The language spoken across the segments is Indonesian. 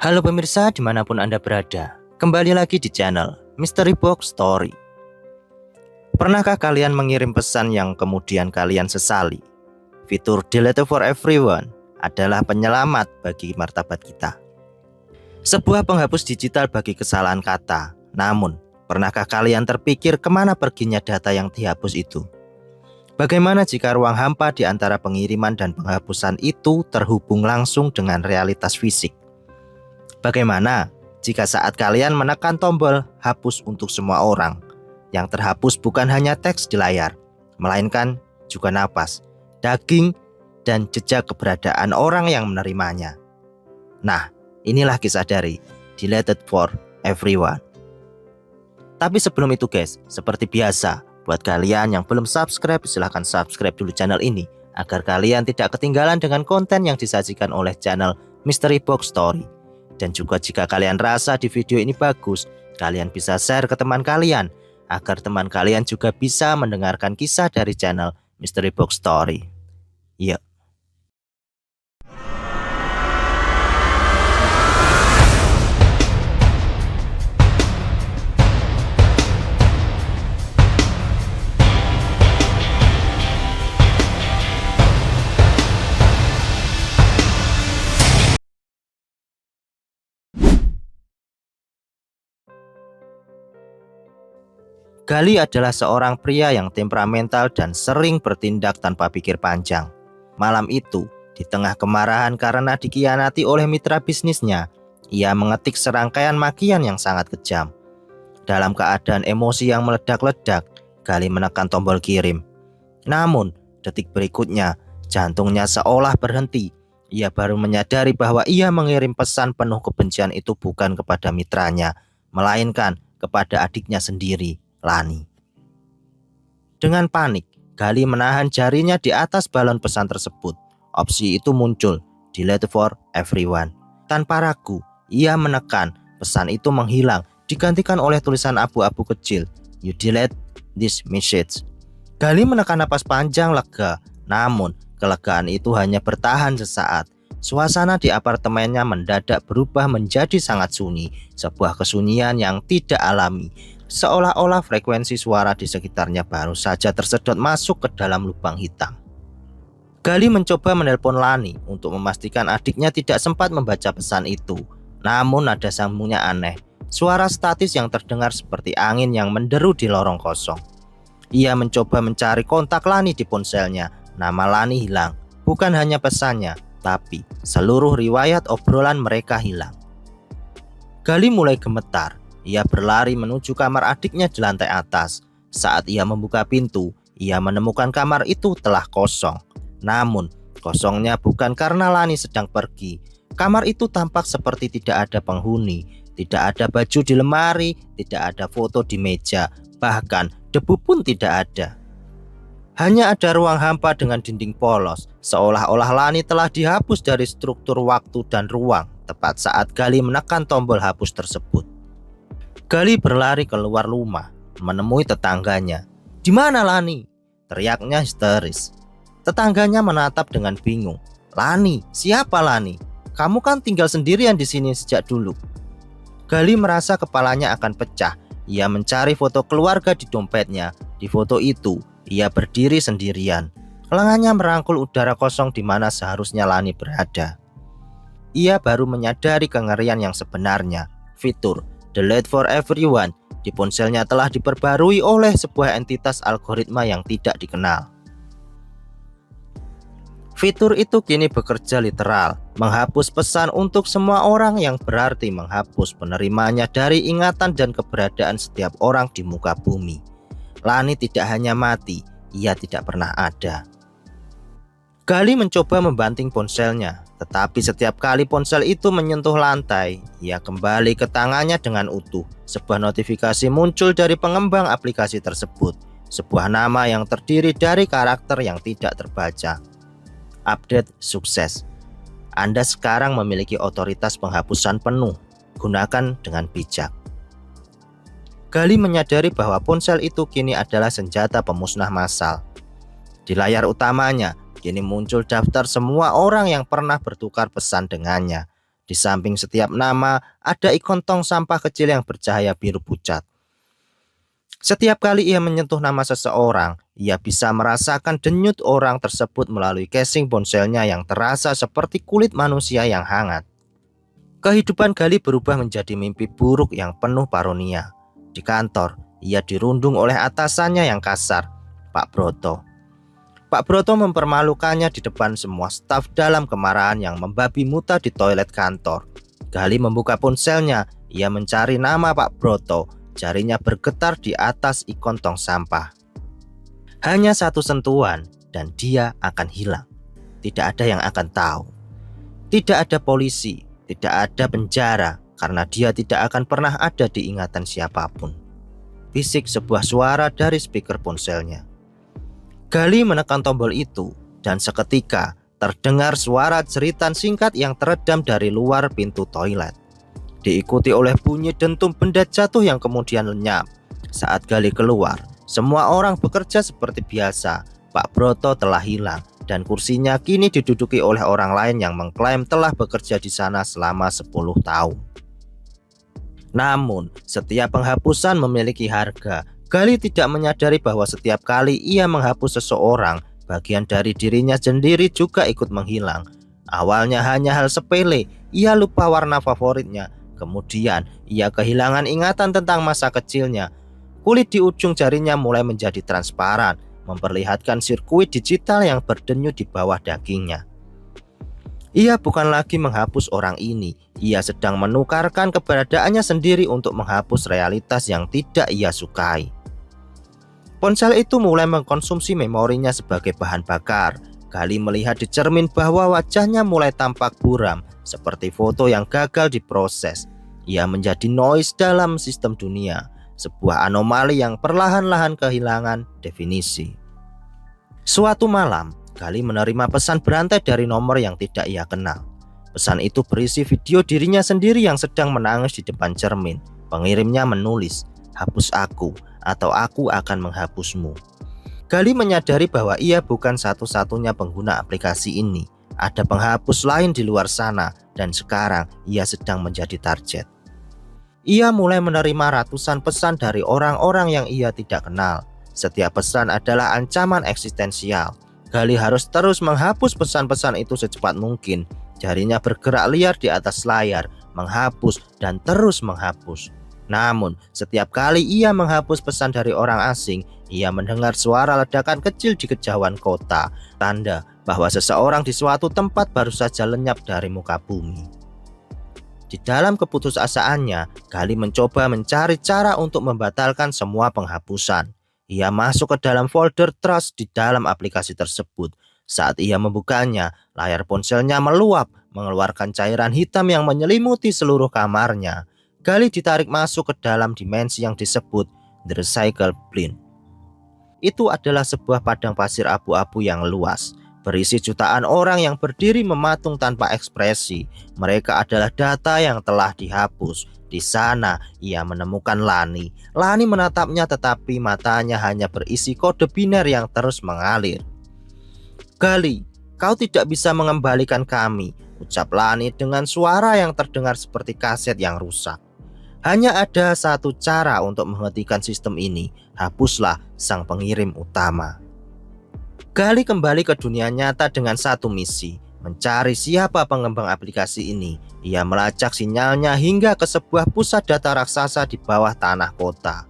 Halo pemirsa dimanapun Anda berada, kembali lagi di channel Mystery Box Story. Pernahkah kalian mengirim pesan yang kemudian kalian sesali? Fitur Delete for Everyone adalah penyelamat bagi martabat kita. Sebuah penghapus digital bagi kesalahan kata. Namun, pernahkah kalian terpikir kemana perginya data yang dihapus itu? Bagaimana jika ruang hampa di antara pengiriman dan penghapusan itu terhubung langsung dengan realitas fisik? Bagaimana jika saat kalian menekan tombol hapus untuk semua orang, yang terhapus bukan hanya teks di layar, melainkan juga napas, daging, dan jejak keberadaan orang yang menerimanya? Nah, inilah kisah dari Deleted for Everyone. Tapi sebelum itu guys, seperti biasa, buat kalian yang belum subscribe, silahkan subscribe dulu channel ini, agar kalian tidak ketinggalan dengan konten yang disajikan oleh channel Mystery Box Story. Dan juga jika kalian rasa di video ini bagus, kalian bisa share ke teman kalian, agar teman kalian juga bisa mendengarkan kisah dari channel Mystery Box Story. Yuk. Gali adalah seorang pria yang temperamental dan sering bertindak tanpa pikir panjang. Malam itu, di tengah kemarahan karena dikhianati oleh mitra bisnisnya, ia mengetik serangkaian makian yang sangat kejam. Dalam keadaan emosi yang meledak-ledak, Gali menekan tombol kirim. Namun, detik berikutnya, jantungnya seolah berhenti. Ia baru menyadari bahwa ia mengirim pesan penuh kebencian itu bukan kepada mitranya, melainkan kepada adiknya sendiri, Lani. Dengan panik, Gali menahan jarinya di atas balon pesan tersebut. Opsi itu muncul, Delete for Everyone. Tanpa ragu, ia menekan, pesan itu menghilang, digantikan oleh tulisan abu-abu kecil, You delete this message. Gali menekan napas panjang lega, namun kelegaan itu hanya bertahan sesaat. Suasana di apartemennya mendadak berubah menjadi sangat sunyi, sebuah kesunyian yang tidak alami. Seolah-olah frekuensi suara di sekitarnya baru saja tersedot masuk ke dalam lubang hitam. Gali mencoba menelpon Lani untuk memastikan adiknya tidak sempat membaca pesan itu. Namun nada sambungnya aneh, suara statis yang terdengar seperti angin yang menderu di lorong kosong. Ia mencoba mencari kontak Lani di ponselnya, nama Lani hilang. Bukan hanya pesannya, tapi seluruh riwayat obrolan mereka hilang. Gali mulai gemetar. Ia berlari menuju kamar adiknya di lantai atas. Saat ia membuka pintu, ia menemukan kamar itu telah kosong. Namun, kosongnya bukan karena Lani sedang pergi. Kamar itu tampak seperti tidak ada penghuni. Tidak ada baju di lemari, tidak ada foto di meja, bahkan debu pun tidak ada. Hanya ada ruang hampa dengan dinding polos, seolah-olah Lani telah dihapus dari struktur waktu dan ruang tepat saat Gali menekan tombol hapus tersebut. Gali berlari keluar rumah, menemui tetangganya. "Di mana Lani?" teriaknya histeris. Tetangganya menatap dengan bingung. "Lani? Siapa Lani? Kamu kan tinggal sendirian di sini sejak dulu." Gali merasa kepalanya akan pecah. Ia mencari foto keluarga di dompetnya. Di foto itu, ia berdiri sendirian. Lengannya merangkul udara kosong di mana seharusnya Lani berada. Ia baru menyadari kengerian yang sebenarnya. Fitur Delete for Everyone di ponselnya telah diperbarui oleh sebuah entitas algoritma yang tidak dikenal. Fitur itu kini bekerja literal, menghapus pesan untuk semua orang yang berarti menghapus penerimanya dari ingatan dan keberadaan setiap orang di muka bumi. Lani tidak hanya mati, ia tidak pernah ada. Gali mencoba membanting ponselnya, tetapi setiap kali ponsel itu menyentuh lantai, ia kembali ke tangannya dengan utuh. Sebuah notifikasi muncul dari pengembang aplikasi tersebut, sebuah nama yang terdiri dari karakter yang tidak terbaca. Update sukses. Anda sekarang memiliki otoritas penghapusan penuh. Gunakan dengan bijak. Gali menyadari bahwa ponsel itu kini adalah senjata pemusnah massal. Di layar utamanya, kini muncul daftar semua orang yang pernah bertukar pesan dengannya. Di samping setiap nama ada ikon tong sampah kecil yang bercahaya biru pucat. Setiap kali ia menyentuh nama seseorang, ia bisa merasakan denyut orang tersebut melalui casing ponselnya yang terasa seperti kulit manusia yang hangat. Kehidupan Gali berubah menjadi mimpi buruk yang penuh paronia. Di kantor, ia dirundung oleh atasannya yang kasar, Pak Broto. Pak Broto mempermalukannya di depan semua staf dalam kemarahan yang membabi buta di toilet kantor. Gali membuka ponselnya, ia mencari nama Pak Broto. Jarinya bergetar di atas ikon tong sampah. Hanya satu sentuhan dan dia akan hilang. Tidak ada yang akan tahu. Tidak ada polisi, tidak ada penjara, karena dia tidak akan pernah ada di ingatan siapapun. Bisik sebuah suara dari speaker ponselnya. Gali menekan tombol itu dan seketika terdengar suara jeritan singkat yang teredam dari luar pintu toilet. Diikuti oleh bunyi dentum benda jatuh yang kemudian lenyap. Saat Gali keluar, semua orang bekerja seperti biasa. Pak Broto telah hilang dan kursinya kini diduduki oleh orang lain yang mengklaim telah bekerja di sana selama 10 tahun. Namun, setiap penghapusan memiliki harga. Gali tidak menyadari bahwa setiap kali ia menghapus seseorang, bagian dari dirinya sendiri juga ikut menghilang. Awalnya hanya hal sepele, ia lupa warna favoritnya. Kemudian, ia kehilangan ingatan tentang masa kecilnya. Kulit di ujung jarinya mulai menjadi transparan, memperlihatkan sirkuit digital yang berdenyut di bawah dagingnya. Ia bukan lagi menghapus orang ini, ia sedang menukarkan keberadaannya sendiri untuk menghapus realitas yang tidak ia sukai. Ponsel itu mulai mengkonsumsi memorinya sebagai bahan bakar. Gali melihat di cermin bahwa wajahnya mulai tampak buram, seperti foto yang gagal diproses. Ia menjadi noise dalam sistem dunia, sebuah anomali yang perlahan-lahan kehilangan definisi. Suatu malam, Gali menerima pesan berantai dari nomor yang tidak ia kenal. Pesan itu berisi video dirinya sendiri yang sedang menangis di depan cermin. Pengirimnya menulis, "Hapus aku, atau aku akan menghapusmu." Gali menyadari bahwa ia bukan satu-satunya pengguna aplikasi ini. Ada penghapus lain di luar sana, dan sekarang ia sedang menjadi target. Ia mulai menerima ratusan pesan dari orang-orang yang ia tidak kenal. Setiap pesan adalah ancaman eksistensial. Gali harus terus menghapus pesan-pesan itu secepat mungkin. Jarinya bergerak liar di atas layar, menghapus dan terus menghapus. Namun, setiap kali ia menghapus pesan dari orang asing, ia mendengar suara ledakan kecil di kejauhan kota, tanda bahwa seseorang di suatu tempat baru saja lenyap dari muka bumi. Di dalam keputusasaannya, Gali mencoba mencari cara untuk membatalkan semua penghapusan. Ia masuk ke dalam folder Trust di dalam aplikasi tersebut. Saat ia membukanya, layar ponselnya meluap, mengeluarkan cairan hitam yang menyelimuti seluruh kamarnya. Gali ditarik masuk ke dalam dimensi yang disebut The Recycle Bin. Itu adalah sebuah padang pasir abu-abu yang luas, berisi jutaan orang yang berdiri mematung tanpa ekspresi. Mereka adalah data yang telah dihapus. Di sana ia menemukan Lani. Lani menatapnya tetapi matanya hanya berisi kode biner yang terus mengalir. "Gali, kau tidak bisa mengembalikan kami," ucap Lani dengan suara yang terdengar seperti kaset yang rusak. "Hanya ada satu cara untuk menghentikan sistem ini. Hapuslah sang pengirim utama." Gali kembali ke dunia nyata dengan satu misi, mencari siapa pengembang aplikasi ini. Ia melacak sinyalnya hingga ke sebuah pusat data raksasa di bawah tanah kota.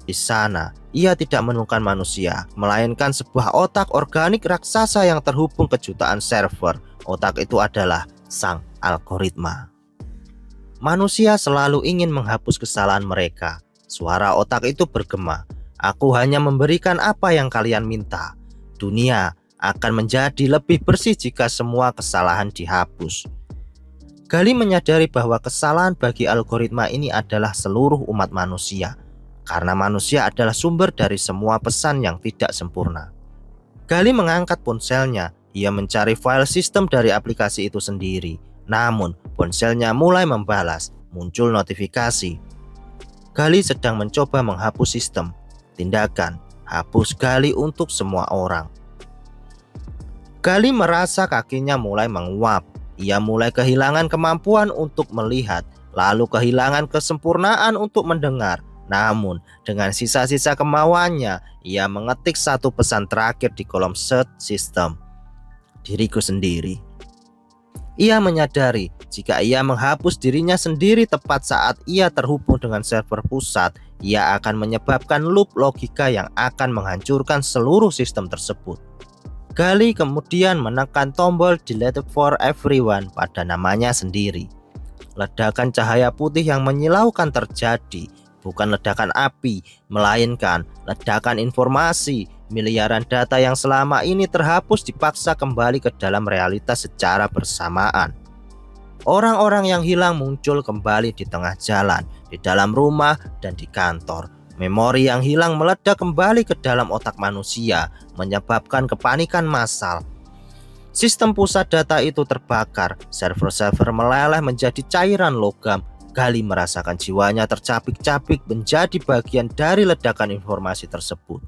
Di sana, ia tidak menemukan manusia, melainkan sebuah otak organik raksasa yang terhubung ke jutaan server. Otak itu adalah sang algoritma. Manusia selalu ingin menghapus kesalahan mereka. Suara otak itu bergema, "Aku hanya memberikan apa yang kalian minta. Dunia akan menjadi lebih bersih jika semua kesalahan dihapus." Gali menyadari bahwa kesalahan bagi algoritma ini adalah seluruh umat manusia, karena manusia adalah sumber dari semua pesan yang tidak sempurna. Gali mengangkat ponselnya. Ia mencari file sistem dari aplikasi itu sendiri. Namun, ponselnya mulai membalas, muncul notifikasi. Gali sedang mencoba menghapus sistem. Tindakan, hapus Gali untuk semua orang. Gali merasa kakinya mulai menguap. ia mulai kehilangan kemampuan untuk melihat, lalu kehilangan kesempurnaan untuk mendengar. Namun, dengan sisa-sisa kemauannya, ia mengetik satu pesan terakhir di kolom search system. Diriku sendiri. Ia menyadari jika ia menghapus dirinya sendiri tepat saat ia terhubung dengan server pusat, ia akan menyebabkan loop logika yang akan menghancurkan seluruh sistem tersebut. Gali kemudian menekan tombol delete for everyone pada namanya sendiri. Ledakan cahaya putih yang menyilaukan terjadi, bukan ledakan api, melainkan ledakan informasi. Miliaran data yang selama ini terhapus dipaksa kembali ke dalam realitas secara bersamaan. Orang-orang yang hilang muncul kembali di tengah jalan, di dalam rumah, dan di kantor. Memori yang hilang meledak kembali ke dalam otak manusia, menyebabkan kepanikan massal. Sistem pusat data itu terbakar, server-server meleleh menjadi cairan logam. Gali merasakan jiwanya tercapik-capik menjadi bagian dari ledakan informasi tersebut.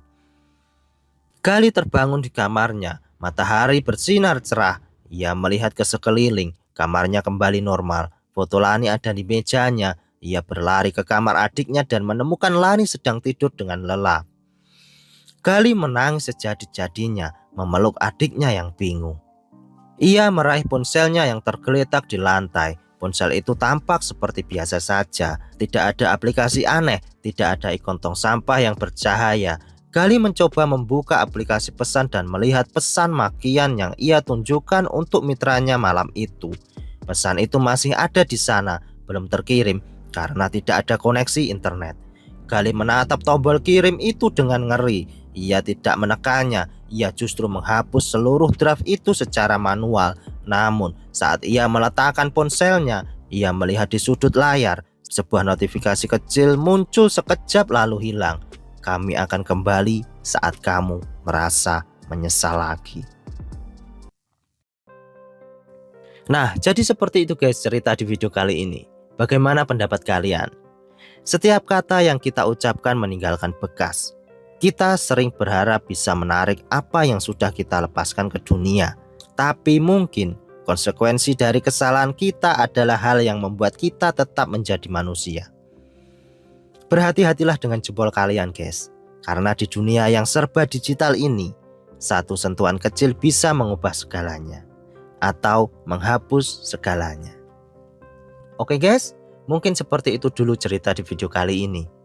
Gali terbangun di kamarnya, matahari bersinar cerah. Ia melihat ke sekeliling, kamarnya kembali normal. Foto Lani ada di mejanya. Ia berlari ke kamar adiknya dan menemukan Lani sedang tidur dengan lelap. Gali menangis sejadi-jadinya, memeluk adiknya yang bingung. Ia meraih ponselnya yang tergeletak di lantai. Ponsel itu tampak seperti biasa saja, tidak ada aplikasi aneh, tidak ada ikon tong sampah yang bercahaya. Gali mencoba membuka aplikasi pesan dan melihat pesan makian yang ia tunjukkan untuk mitranya malam itu. Pesan itu masih ada di sana, belum terkirim karena tidak ada koneksi internet. Gali menatap tombol kirim itu dengan ngeri. Ia tidak menekannya, ia justru menghapus seluruh draft itu secara manual. Namun, saat ia meletakkan ponselnya, ia melihat di sudut layar sebuah notifikasi kecil muncul sekejap lalu hilang. Kami akan kembali saat kamu merasa menyesal lagi. Nah, jadi seperti itu guys cerita di video kali ini. Bagaimana pendapat kalian? Setiap kata yang kita ucapkan meninggalkan bekas. Kita sering berharap bisa menarik apa yang sudah kita lepaskan ke dunia. Tapi mungkin konsekuensi dari kesalahan kita adalah hal yang membuat kita tetap menjadi manusia. Berhati-hatilah dengan jempol kalian guys. Karena di dunia yang serba digital ini, satu sentuhan kecil bisa mengubah segalanya. Atau menghapus segalanya. Oke guys, mungkin seperti itu dulu cerita di video kali ini.